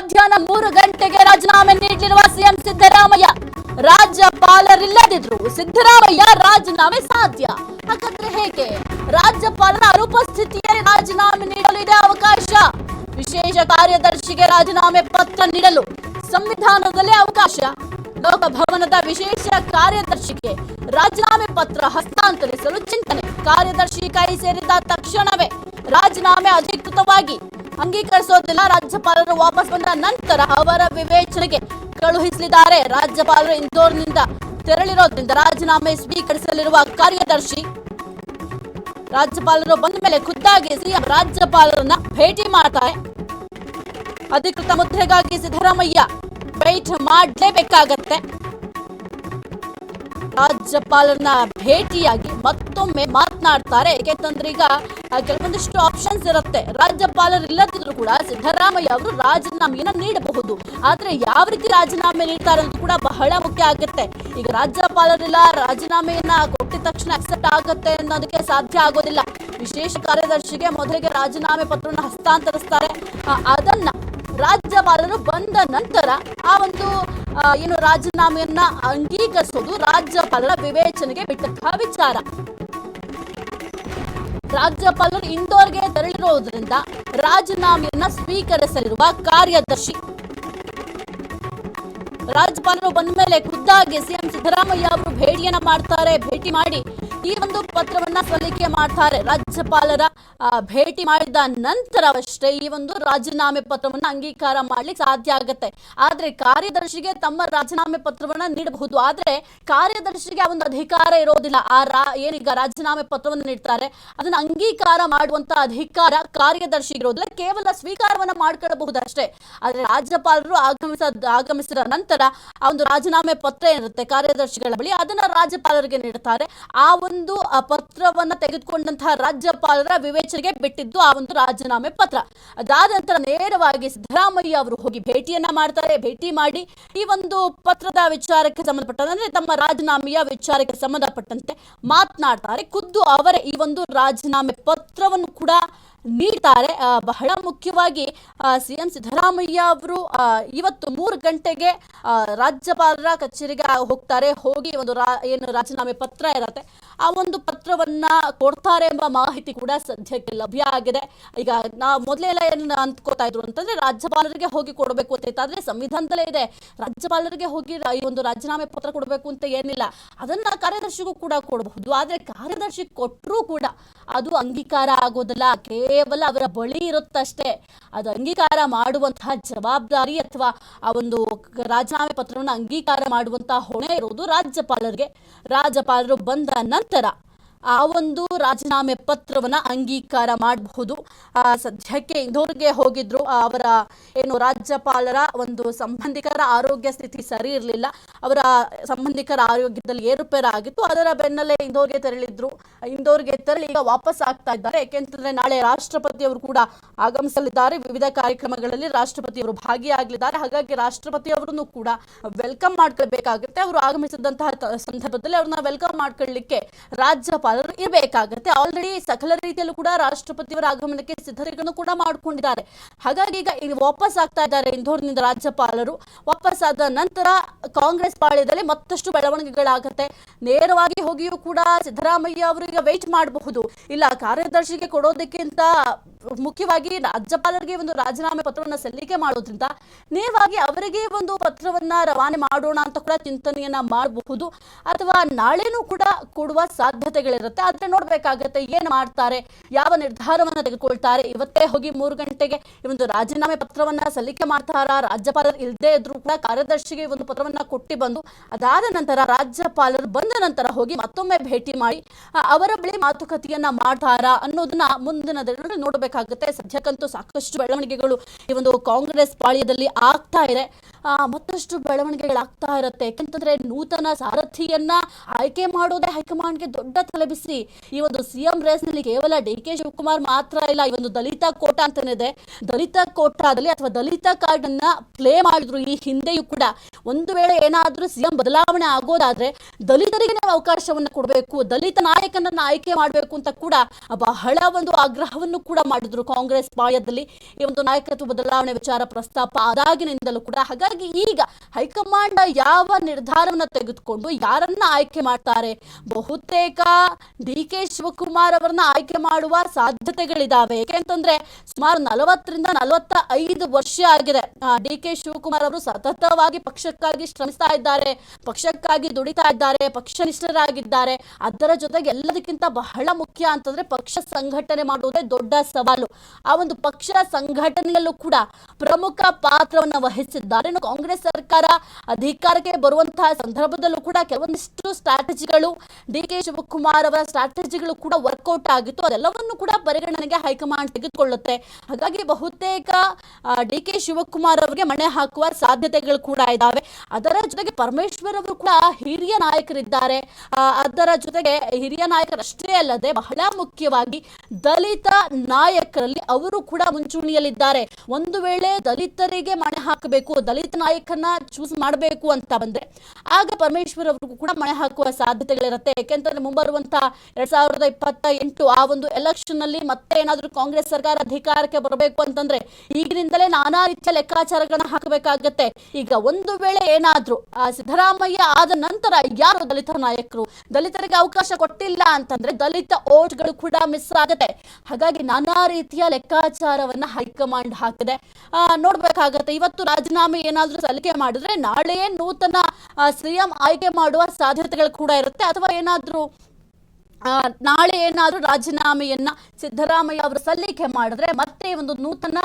ಮಧ್ಯಾಹ್ನ 3 ಗಂಟೆಗೆ ರಾಜೀನಾಮೆ ನೀಡಿರುವ ಸಿಎಂ ಸಿದ್ದರಾಮಯ್ಯ. ರಾಜ್ಯಪಾಲರಿಲ್ಲದಿದ್ರು ಸಿದ್ದರಾಮಯ್ಯ ರಾಜೀನಾಮೆ ಸಾಧ್ಯ. ಹಾಗಾದ್ರೆ ಹೇಗೆ? ರಾಜ್ಯಪಾಲರ ಅನುಪಸ್ಥಿತಿಯಲ್ಲಿ ರಾಜೀನಾಮೆ ನೀಡಲು ಇದೆ ಅವಕಾಶ. ವಿಶೇಷ ಕಾರ್ಯದರ್ಶಿಗೆ ರಾಜೀನಾಮೆ ಪತ್ರ ನೀಡಲು ಸಂವಿಧಾನದಲ್ಲಿ ಅವಕಾಶ. ಲೋಕಭವನದ ವಿಶೇಷ ಕಾರ್ಯದರ್ಶಿಗೆ ರಾಜೀನಾಮೆ ಪತ್ರ ಹಸ್ತಾಂತರಿಸಲು ಚಿಂತನೆ. ಕಾರ್ಯದರ್ಶಿ ಕೈ ಸೇರಿದ ತಕ್ಷಣವೇ ರಾಜೀನಾಮೆ ಅಧಿಕೃತವಾಗಿ ಅಂಗೀಕರಿಸೋದಿಲ್ಲ. ರಾಜ್ಯಪಾಲರು ವಾಪಸ್ ಬಂದ ನಂತರ ಅವರ ವಿವೇಚನೆಗೆ ಕಳುಹಿಸಲಿದ್ದಾರೆ. ರಾಜ್ಯಪಾಲರು ಇಂದೋರ್ನಿಂದ ತೆರಳಿರೋದ್ರಿಂದ ರಾಜೀನಾಮೆ ಸ್ವೀಕರಿಸಲಿರುವ ಕಾರ್ಯದರ್ಶಿ ರಾಜ್ಯಪಾಲರು ಬಂದ ಮೇಲೆ ಖುದ್ದಾಗಿ ಸಿಎಂ ರಾಜ್ಯಪಾಲರನ್ನ ಭೇಟಿ ಮಾಡ್ತಾರೆ. ಅಧಿಕೃತ ಮುದ್ರೆಗಾಗಿ ಸಿದ್ದರಾಮಯ್ಯ ವೇಟ್ ಮಾಡಲೇಬೇಕಾಗತ್ತೆ. ರಾಜ್ಯಪಾಲರನ್ನ ಭೇಟಿಯಾಗಿ ಮತ್ತೊಮ್ಮೆ ಮಾತನಾಡ್ತಾರೆ. ಏಕೆಂತಂದ್ರೆ ಈಗ ಕೆಲವೊಂದಿಷ್ಟು ಆಪ್ಷನ್ಸ್ ಇರುತ್ತೆ. ರಾಜ್ಯಪಾಲರು ಇಲ್ಲದಿದ್ರು ಕೂಡ ಸಿದ್ದರಾಮಯ್ಯ ಅವರು ರಾಜೀನಾಮೆಯನ್ನ ನೀಡಬಹುದು. ಆದ್ರೆ ಯಾವ ರೀತಿ ರಾಜೀನಾಮೆ ನೀಡ್ತಾರೆ ಅನ್ನೋದು ಕೂಡ ಬಹಳ ಮುಖ್ಯ ಆಗುತ್ತೆ. ಈಗ ರಾಜ್ಯಪಾಲರಿಲ್ಲ, ರಾಜೀನಾಮೆಯನ್ನ ಕೊಟ್ಟಿದ ತಕ್ಷಣ ಅಕ್ಸೆಪ್ಟ್ ಆಗುತ್ತೆ ಅನ್ನೋದಕ್ಕೆ ಸಾಧ್ಯ ಆಗೋದಿಲ್ಲ. ವಿಶೇಷ ಕಾರ್ಯದರ್ಶಿಗೆ ಮೊದಲಿಗೆ ರಾಜೀನಾಮೆ ಪತ್ರವನ್ನು ಹಸ್ತಾಂತರಿಸ್ತಾರೆ. ಅದನ್ನ ರಾಜ್ಯಪಾಲರು ಬಂದ ನಂತರ ಆ ಒಂದು ಏನು ರಾಜೀನಾಮೆಯನ್ನ ಅಂಗೀಕರಿಸೋದು ರಾಜ್ಯಪಾಲರ ವಿವೇಚನೆಗೆ ಬಿಟ್ಟಂತಹ ವಿಚಾರ. ರಾಜ್ಯಪಾಲರು ಇಂದೋರ್ಗೆ ತೆರಳಿರೋದ್ರಿಂದ ರಾಜೀನಾಮೆಯನ್ನ ಸ್ವೀಕರಿಸಲಿರುವ ಕಾರ್ಯದರ್ಶಿ ರಾಜ್ಯಪಾಲರು ಬಂದ ಮೇಲೆ ಖುದ್ದಾಗಿ ಸಿಎಂ ಸಿದ್ದರಾಮಯ್ಯ ಅವರು ಭೇಟಿ ಮಾಡಿ ಈ ಒಂದು ಪತ್ರವನ್ನ ಸಲ್ಲಿಕೆ ಮಾಡ್ತಾರೆ. ರಾಜ್ಯಪಾಲರ ಭೇಟಿ ಮಾಡಿದ ನಂತರವಷ್ಟೇ ಈ ಒಂದು ರಾಜೀನಾಮೆ ಪತ್ರವನ್ನ ಅಂಗೀಕಾರ ಮಾಡ್ಲಿಕ್ಕೆ ಸಾಧ್ಯ ಆಗುತ್ತೆ. ಆದ್ರೆ ಕಾರ್ಯದರ್ಶಿಗೆ ತಮ್ಮ ರಾಜೀನಾಮೆ ಪತ್ರವನ್ನ ನೀಡಬಹುದು. ಆದ್ರೆ ಕಾರ್ಯದರ್ಶಿಗೆ ಆ ಒಂದು ಅಧಿಕಾರ ಇರೋದಿಲ್ಲ. ಏನೀಗ ರಾಜೀನಾಮೆ ಪತ್ರವನ್ನು ನೀಡ್ತಾರೆ ಅದನ್ನ ಅಂಗೀಕಾರ ಮಾಡುವಂತ ಅಧಿಕಾರ ಕಾರ್ಯದರ್ಶಿಗೆ ಇರೋದಿಲ್ಲ. ಕೇವಲ ಸ್ವೀಕಾರವನ್ನ ಮಾಡ್ಕೊಳ್ಳಬಹುದಷ್ಟೇ. ಆದ್ರೆ ರಾಜ್ಯಪಾಲರು ಆಗಮಿಸಿದ ನಂತರ ಆ ಒಂದು ರಾಜೀನಾಮೆ ಪತ್ರ ಏನಿರುತ್ತೆ ಕಾರ್ಯದರ್ಶಿಗಳ ಬಳಿ ಅದನ್ನ ರಾಜ್ಯಪಾಲರಿಗೆ ನೀಡುತ್ತಾರೆ. ಆ ಒಂದು ಪತ್ರವನ್ನ ತೆಗೆದುಕೊಂಡಂತಹ ರಾಜ್ಯಪಾಲರ ವಿವೇಚನೆಗೆ ಬಿಟ್ಟಿದ್ದು ಆ ಒಂದು ರಾಜೀನಾಮೆ ಪತ್ರ. ಅದಾದ ನಂತರ ನೇರವಾಗಿ ಸಿದ್ದರಾಮಯ್ಯ ಅವರು ಹೋಗಿ ಭೇಟಿಯನ್ನ ಮಾಡ್ತಾರೆ. ಭೇಟಿ ಮಾಡಿ ಈ ಒಂದು ಪತ್ರದ ವಿಚಾರಕ್ಕೆ ಸಂಬಂಧಪಟ್ಟಂತೆ ಅಂದ್ರೆ ತಮ್ಮ ರಾಜೀನಾಮೆಯ ವಿಚಾರಕ್ಕೆ ಸಂಬಂಧಪಟ್ಟಂತೆ ಮಾತನಾಡ್ತಾರೆ. ಖುದ್ದು ಅವರೇ ಈ ಒಂದು ರಾಜೀನಾಮೆ ಪತ್ರವನ್ನು ಕೂಡ ನೀಡ್ತಾರೆ. ಬಹಳ ಮುಖ್ಯವಾಗಿ ಸಿಎಂ ಸಿದ್ದರಾಮಯ್ಯ ಅವರು ಇವತ್ತು 3 ಗಂಟೆಗೆ ರಾಜ್ಯಪಾಲರ ಕಚೇರಿಗೆ ಹೋಗ್ತಾರೆ. ಹೋಗಿ ಒಂದು ಏನು ರಾಜೀನಾಮೆ ಪತ್ರ ಇರತ್ತೆ ಆ ಒಂದು ಪತ್ರವನ್ನ ಕೊಡ್ತಾರೆ ಎಂಬ ಮಾಹಿತಿ ಕೂಡ ಸದ್ಯಕ್ಕೆ ಲಭ್ಯ ಆಗಿದೆ. ಈಗ ಮೊದಲೆಲ್ಲ ಏನು ಅಂದ್ಕೋತಾ ಇದ್ರು ಅಂತಂದ್ರೆ ರಾಜ್ಯಪಾಲರಿಗೆ ಹೋಗಿ ಕೊಡಬೇಕು ಅಂತ ಇತ್ತು. ಆದ್ರೆ ಸಂವಿಧಾನದಲ್ಲೇ ಇದೆ ರಾಜ್ಯಪಾಲರಿಗೆ ಹೋಗಿ ಈ ಒಂದು ರಾಜೀನಾಮೆ ಪತ್ರ ಕೊಡಬೇಕು ಅಂತ ಏನಿಲ್ಲ. ಅದನ್ನ ಕಾರ್ಯದರ್ಶಿಗೂ ಕೂಡ ಕೊಡಬಹುದು. ಆದ್ರೆ ಕಾರ್ಯದರ್ಶಿ ಕೊಟ್ಟರೂ ಕೂಡ ಅದು ಅಂಗೀಕಾರ ಆಗೋದಿಲ್ಲ. ಕೇವಲ ಅವರ ಬಳಿ ಇರುತ್ತಷ್ಟೇ. ಅದು ಅಂಗೀಕಾರ ಮಾಡುವಂತಹ ಜವಾಬ್ದಾರಿ ಅಥವಾ ಆ ಒಂದು ರಾಜೀನಾಮೆ ಪತ್ರವನ್ನು ಅಂಗೀಕಾರ ಮಾಡುವಂತಹ ಹೊಣೆ ಇರುವುದು ರಾಜ್ಯಪಾಲರಿಗೆ. ರಾಜ್ಯಪಾಲರು ಬಂದ ನಂತರ ಆ ಒಂದು ರಾಜೀನಾಮೆ ಪತ್ರವನ್ನ ಅಂಗೀಕಾರ ಮಾಡಬಹುದು. ಸದ್ಯಕ್ಕೆ ಇಂದೋರ್ಗೆ ಹೋಗಿದ್ರು. ಅವರ ಏನು ರಾಜ್ಯಪಾಲರ ಒಂದು ಸಂಬಂಧಿಕರ ಆರೋಗ್ಯ ಸ್ಥಿತಿ ಸರಿ ಇರಲಿಲ್ಲ. ಅವರ ಸಂಬಂಧಿಕರ ಆರೋಗ್ಯದಲ್ಲಿ ಏರುಪೇರಾಗಿತ್ತು. ಅದರ ಬೆನ್ನಲ್ಲೇ ಇಂದೋರ್ಗೆ ತೆರಳಿದ್ರು. ಇಂದೋರ್ಗೆ ತೆರಳಿ ಈಗ ವಾಪಸ್ ಆಗ್ತಾ ಇದ್ದಾರೆ. ಯಾಕೆಂತಂದ್ರೆ ನಾಳೆ ರಾಷ್ಟ್ರಪತಿಯವರು ಕೂಡ ಆಗಮಿಸಲಿದ್ದಾರೆ. ವಿವಿಧ ಕಾರ್ಯಕ್ರಮಗಳಲ್ಲಿ ರಾಷ್ಟ್ರಪತಿಯವರು ಭಾಗಿಯಾಗಲಿದ್ದಾರೆ. ಹಾಗಾಗಿ ರಾಷ್ಟ್ರಪತಿಯವರನ್ನು ಕೂಡ ವೆಲ್ಕಮ್ ಮಾಡ್ಕೊಳ್ಬೇಕಾಗುತ್ತೆ. ಅವರು ಆಗಮಿಸಿದಂತಹ ಸಂದರ್ಭದಲ್ಲಿ ಅವ್ರನ್ನ ವೆಲ್ಕಮ್ ಮಾಡ್ಕೊಳ್ಳಿಕ್ಕೆ ರಾಜ್ಯಪಾಲರು ಇರಬೇಕಾಗುತ್ತೆ. ಆಲ್ರೆಡಿ ಸಕಲ ರೀತಿಯಲ್ಲೂ ಕೂಡ ರಾಷ್ಟ್ರಪತಿಯವರ ಆಗಮನಕ್ಕೆ ಸಿದ್ಧತೆಗಳನ್ನು ಕೂಡ ಮಾಡಿಕೊಂಡಿದ್ದಾರೆ. ಹಾಗಾಗಿ ಈಗ ವಾಪಸ್ ಆಗ್ತಾ ಇದ್ದಾರೆ ಇಂದೋರ್ನಿಂದ ರಾಜ್ಯಪಾಲರು. ವಾಪಸ್ ಆದ ನಂತರ ಕಾಂಗ್ರೆಸ್ ಪಾಳ್ಯದಲ್ಲಿ ಮತ್ತಷ್ಟು ಬೆಳವಣಿಗೆಗಳಾಗುತ್ತೆ. ನೇರವಾಗಿ ಹೋಗಿಯೂ ಕೂಡ ಸಿದ್ದರಾಮಯ್ಯ ಅವರು ಈಗ ವೇಟ್ ಮಾಡಬಹುದು. ಇಲ್ಲ ಕಾರ್ಯದರ್ಶಿಗೆ ಕೊಡೋದಕ್ಕಿಂತ ಮುಖ್ಯವಾಗಿ ರಾಜ್ಯಪಾಲರಿಗೆ ಒಂದು ರಾಜೀನಾಮೆ ಪತ್ರವನ್ನು ಸಲ್ಲಿಕೆ ಮಾಡೋದ್ರಿಂದ ನೇರವಾಗಿ ಅವರಿಗೆ ಒಂದು ಪತ್ರವನ್ನ ರವಾನೆ ಮಾಡೋಣ ಅಂತ ಕೂಡ ಚಿಂತನೆಯನ್ನ ಮಾಡಬಹುದು. ಅಥವಾ ನಾಳೆನೂ ಕೂಡ ಕೊಡುವ ಸಾಧ್ಯತೆಗಳಿರುತ್ತೆ. ಆದ್ರೆ ನೋಡ್ಬೇಕಾಗತ್ತೆ ಏನು ಮಾಡ್ತಾರೆ, ಯಾವ ನಿರ್ಧಾರವನ್ನ ತೆಗೆದುಕೊಳ್ತಾರೆ. ಇವತ್ತೇ ಹೋಗಿ 3 ಗಂಟೆಗೆ ಈ ಒಂದು ರಾಜೀನಾಮೆ ಪತ್ರವನ್ನ ಸಲ್ಲಿಕೆ ಮಾಡ್ತಾರ. ರಾಜ್ಯಪಾಲರು ಇಲ್ಲದೆ ಇದ್ರು ಕೂಡ ಕಾರ್ಯದರ್ಶಿಗೆ ಒಂದು ಪತ್ರವನ್ನ ಕೊಟ್ಟಿ ಬಂದು ಅದಾದ ನಂತರ ರಾಜ್ಯಪಾಲರು ಬಂದ ನಂತರ ಹೋಗಿ ಮತ್ತೊಮ್ಮೆ ಭೇಟಿ ಮಾಡಿ ಅವರ ಬಳಿ ಮಾತುಕತೆಯನ್ನ ಮಾಡ್ತಾರಾ ಅನ್ನೋದನ್ನ ಮುಂದಿನ ದಿನಗಳಲ್ಲಿ ನೋಡಬೇಕಾಗುತ್ತೆ. ಸದ್ಯಕ್ಕಂತೂ ಸಾಕಷ್ಟು ಬೆಳವಣಿಗೆಗಳು ಈ ಒಂದು ಕಾಂಗ್ರೆಸ್ ಪಾಳ್ಯದಲ್ಲಿ ಆಗ್ತಾ ಇದೆ. ಮತ್ತಷ್ಟು ಬೆಳವಣಿಗೆಗಳಾಗ್ತಾ ಇರುತ್ತೆ. ಯಾಕೆಂತಂದ್ರೆ ನೂತನ ಸಾರಥಿಯನ್ನ ಆಯ್ಕೆ ಮಾಡೋದೇ ಹೈಕಮಾಂಡ್ಗೆ ದೊಡ್ಡ ತಲೆಬಿಸಿ. ಈ ಒಂದು ಸಿಎಂ ರೇಸ್ ನಲ್ಲಿ ಕೇವಲ ಡಿ.ಕೆ. ಶಿವಕುಮಾರ್ ಮಾತ್ರ ಇಲ್ಲ, ಈ ಒಂದು ದಲಿತ ಕೋಟಾ ಅಂತಾನೆ ಇದೆ. ದಲಿತ ಕೋಟಾದಲ್ಲಿ ಅಥವಾ ದಲಿತ ಕಾರ್ಡ್ ಅನ್ನ ಪ್ಲೇ ಮಾಡಿದ್ರು ಈ ಹಿಂದೆಯೂ ಕೂಡ. ಒಂದು ವೇಳೆ ಏನಾದ್ರೂ ಸಿಎಂ ಬದಲಾವಣೆ ಆಗೋದಾದ್ರೆ ದಲಿತರಿಗೆ ನಾವು ಅವಕಾಶವನ್ನು ಕೊಡಬೇಕು, ದಲಿತ ನಾಯಕನನ್ನ ಆಯ್ಕೆ ಮಾಡಬೇಕು ಅಂತ ಕೂಡ ಬಹಳ ಒಂದು ಆಗ್ರಹವನ್ನು ಕೂಡ ಮಾಡಿದ್ರು ಕಾಂಗ್ರೆಸ್ ಪಾಳ್ಯದಲ್ಲಿ. ಈ ಒಂದು ನಾಯಕತ್ವ ಬದಲಾವಣೆ ವಿಚಾರ ಪ್ರಸ್ತಾಪ ಆದಾಗಿನಿಂದಲೂ ಕೂಡ. ಹಾಗಾಗಿ ಈಗ ಹೈಕಮಾಂಡ್ ಯಾವ ನಿರ್ಧಾರವನ್ನು ತೆಗೆದುಕೊಂಡು ಯಾರನ್ನ ಆಯ್ಕೆ ಮಾಡ್ತಾರೆ, ಬಹುತೇಕ ಡಿ.ಕೆ. ಶಿವಕುಮಾರ್ ಅವರನ್ನ ಆಯ್ಕೆ ಮಾಡುವ ಸಾಧ್ಯತೆಗಳಿದಾವೆ. ಯಾಕೆಂತಂದ್ರೆ ಸುಮಾರು 40-45 ವರ್ಷ ಆಗಿದೆ ಡಿ.ಕೆ. ಶಿವಕುಮಾರ್ ಅವರು ಸತತವಾಗಿ ಪಕ್ಷಕ್ಕಾಗಿ ಶ್ರಮಿಸ್ತಾ ಇದ್ದಾರೆ, ಪಕ್ಷಕ್ಕಾಗಿ ದುಡಿತಾ ಇದ್ದಾರೆ, ಪಕ್ಷನಿಷ್ಠರಾಗಿದ್ದಾರೆ. ಅದರ ಜೊತೆಗೆ ಎಲ್ಲದಕ್ಕಿಂತ ಬಹಳ ಮುಖ್ಯ ಅಂತಂದ್ರೆ ಪಕ್ಷ ಸಂಘಟನೆ ಮಾಡುವುದೇ ದೊಡ್ಡ ಸವಾಲು. ಆ ಒಂದು ಪಕ್ಷ ಸಂಘಟನೆಯಲ್ಲೂ ಕೂಡ ಪ್ರಮುಖ ಪಾತ್ರವನ್ನು ವಹಿಸಿದ್ದಾರೆ. ಇನ್ನು ಕಾಂಗ್ರೆಸ್ ಸರ್ಕಾರ ಅಧಿಕಾರಕ್ಕೆ ಬರುವಂತಹ ಸಂದರ್ಭದಲ್ಲೂ ಕೂಡ ಕೆಲವೊಂದಿಷ್ಟು ಸ್ಟ್ರಾಟಜಿಗಳು, ಡಿ.ಕೆ. ಶಿವಕುಮಾರ್ ಅವರ ಸ್ಟ್ರಾಟಜಿಗಳು ಕೂಡ ವರ್ಕೌಟ್ ಆಗಿತ್ತು. ಅದೆಲ್ಲವನ್ನು ಕೂಡ ಪರಿಗಣನೆಗೆ ಹೈಕಮಾಂಡ್ ತೆಗೆದುಕೊಳ್ಳುತ್ತೆ. ಹಾಗಾಗಿ ಬಹುತೇಕ ಡಿ.ಕೆ. ಶಿವಕುಮಾರ್ ಅವರಿಗೆ ಮಣೆ ಹಾಕುವ ಸಾಧ್ಯತೆಗಳು ಕೂಡ ಇದ್ದಾವೆ. ಅದರ ಜೊತೆಗೆ ಪರಮೇಶ್ವರ್ ಅವರು ಕೂಡ ಹಿರಿಯ ನಾಯಕರಿದ್ದಾರೆ. ಅದರ ಜೊತೆಗೆ ಹಿರಿಯ ನಾಯಕರಷ್ಟೇ ಅಲ್ಲದೆ ಬಹಳ ಮುಖ್ಯವಾಗಿ ದಲಿತ ನಾಯಕರಲ್ಲಿ ಅವರು ಕೂಡ ಮುಂಚೂಣಿಯಲ್ಲಿದ್ದಾರೆ. ಒಂದು ವೇಳೆ ದಲಿತರಿಗೆ ಮಣೆ ಹಾಕಬೇಕು, ದಲಿತ ನಾಯಕನ ಚೂಸ್ ಮಾಡಬೇಕು ಅಂತ ಬಂದ್ರೆ ಆಗ ಪರಮೇಶ್ವರ್ ಅವರಿಗೂ ಕೂಡ ಮಣೆ ಹಾಕುವ ಸಾಧ್ಯತೆಗಳಿರುತ್ತೆ. ಯಾಕೆಂತಂದ್ರೆ ಮುಂಬರುವಂತಹ 2028 ಆ ಒಂದು ಎಲೆಕ್ಷನ್ ನಲ್ಲಿ ಮತ್ತೆ ಏನಾದ್ರೂ ಕಾಂಗ್ರೆಸ್ ಸರ್ಕಾರ ಅಧಿಕಾರಕ್ಕೆ ಬರಬೇಕು ಅಂತಂದ್ರೆ ಈಗಿನಿಂದಲೇ ನಾನಾ ರೀತಿಯ ಲೆಕ್ಕಾಚಾರಗಳನ್ನ ಹಾಕಬೇಕಾಗತ್ತೆ. ಈಗ ಒಂದು ವೇಳೆ ಏನಾದ್ರೂ ಸಿದ್ದರಾಮಯ್ಯ ಆದ ನಂತರ ಯಾರು ದಲಿತ ನಾಯಕರು ದಲಿತರಿಗೆ ಅವಕಾಶ ಕೊಟ್ಟಿಲ್ಲ ಅಂತಂದ್ರೆ ದಲಿತ ಓಟ್ಗಳು ಕೂಡ ಮಿಸ್ ಆಗುತ್ತೆ. ಹಾಗಾಗಿ ನಾನಾ ರೀತಿಯ ಲೆಕ್ಕಾಚಾರವನ್ನ ಹೈಕಮಾಂಡ್ ಹಾಕಿದೆ. ನೋಡ್ಬೇಕಾಗತ್ತೆ. ಇವತ್ತು ರಾಜೀನಾಮೆ ಏನಾದ್ರೂ ಸಲ್ಲಿಕೆ ಮಾಡಿದ್ರೆ ನಾಳೆಯೇ ನೂತನ ಸಿಎಂ ಆಯ್ಕೆ ಮಾಡುವ ಸಾಧ್ಯತೆಗಳು ಕೂಡ ಇರುತ್ತೆ. ಅಥವಾ ನಾಳೆ ಏನಾದ್ರೂ ರಾಜೀನಾಮೆಯನ್ನ ಸಿದ್ದರಾಮಯ್ಯ ಅವರು ಸಲ್ಲಿಕೆ ಮಾಡಿದ್ರೆ ಮತ್ತೆ ಒಂದು ನೂತನ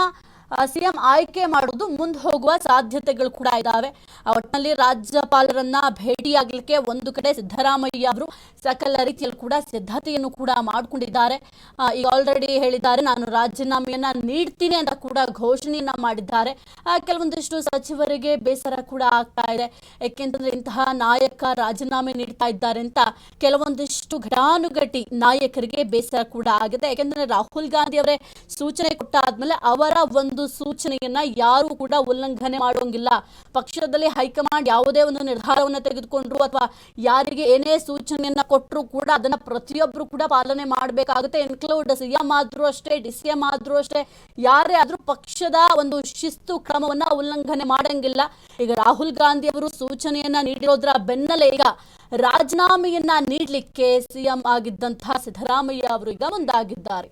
ಸಿಎಂ ಆಯ್ಕೆ ಮಾಡುವುದು ಮುಂದೆ ಹೋಗುವ ಸಾಧ್ಯತೆಗಳು ಕೂಡ ಇದ್ದಾವೆ. ಒಟ್ಟಿನಲ್ಲಿ ರಾಜ್ಯಪಾಲರನ್ನ ಭೇಟಿಯಾಗಲಿಕ್ಕೆ ಒಂದು ಕಡೆ ಸಿದ್ದರಾಮಯ್ಯ ಅವರು ಸಕಲ ರೀತಿಯಲ್ಲಿ ಕೂಡ ಸಿದ್ಧತೆಯನ್ನು ಕೂಡ ಮಾಡಿಕೊಂಡಿದ್ದಾರೆ. ಈಗ ಆಲ್ರೆಡಿ ಹೇಳಿದ್ದಾರೆ, ನಾನು ರಾಜೀನಾಮೆಯನ್ನ ನೀಡ್ತೀನಿ ಅಂತ ಕೂಡ ಘೋಷಣೆಯನ್ನ ಮಾಡಿದ್ದಾರೆ. ಕೆಲವೊಂದಿಷ್ಟು ಸಚಿವರಿಗೆ ಬೇಸರ ಕೂಡ ಆಗ್ತಾ ಇದೆ. ಯಾಕೆಂತಂದ್ರೆ ಇಂತಹ ನಾಯಕ ರಾಜೀನಾಮೆ ನೀಡ್ತಾ ಇದ್ದಾರೆ ಅಂತ ಕೆಲವೊಂದಿಷ್ಟು ಘಟಾನುಘಟಿ ನಾಯಕರಿಗೆ ಬೇಸರ ಕೂಡ ಆಗಿದೆ. ಯಾಕೆಂದ್ರೆ ರಾಹುಲ್ ಗಾಂಧಿ ಅವರೇ ಸೂಚನೆ ಕೊಟ್ಟಾದ್ಮೇಲೆ ಅವರ ಒಂದು ಸೂಚನೆಯನ್ನ ಯಾರು ಕೂಡ ಉಲ್ಲಂಘನೆ ಮಾಡೋಂಗಿಲ್ಲ. ಪಕ್ಷದಲ್ಲಿ ಹೈಕಮಾಂಡ್ ಯಾವುದೇ ಒಂದು ನಿರ್ಧಾರವನ್ನು ತೆಗೆದುಕೊಂಡ್ರು ಅಥವಾ ಯಾರಿಗೆ ಏನೇ ಸೂಚನೆಯನ್ನ ಕೊಟ್ಟರು ಕೂಡ ಅದನ್ನ ಪ್ರತಿಯೊಬ್ಬರು ಕೂಡ ಪಾಲನೆ ಮಾಡಬೇಕಾಗುತ್ತೆ. ಇನ್ಕ್ಲೂಡ್ ಸಿಎಂ ಆದ್ರೂ ಅಷ್ಟೇ, ಡಿ.ಸಿ.ಎಂ ಆದ್ರೂ ಅಷ್ಟೇ, ಯಾರೇ ಆದ್ರೂ ಪಕ್ಷದ ಒಂದು ಶಿಸ್ತು ಕ್ರಮವನ್ನ ಉಲ್ಲಂಘನೆ ಮಾಡಂಗಿಲ್ಲ. ಈಗ ರಾಹುಲ್ ಗಾಂಧಿ ಅವರು ಸೂಚನೆಯನ್ನ ನೀಡಿರೋದ್ರ ಬೆನ್ನಲ್ಲೇ ಈಗ ರಾಜೀನಾಮೆಯನ್ನ ನೀಡಲಿಕ್ಕೆ ಸಿಎಂ ಆಗಿದ್ದಂತಹ ಸಿದ್ದರಾಮಯ್ಯ ಅವರು ಈಗ ಮುಂದಾಗಿದ್ದಾರೆ.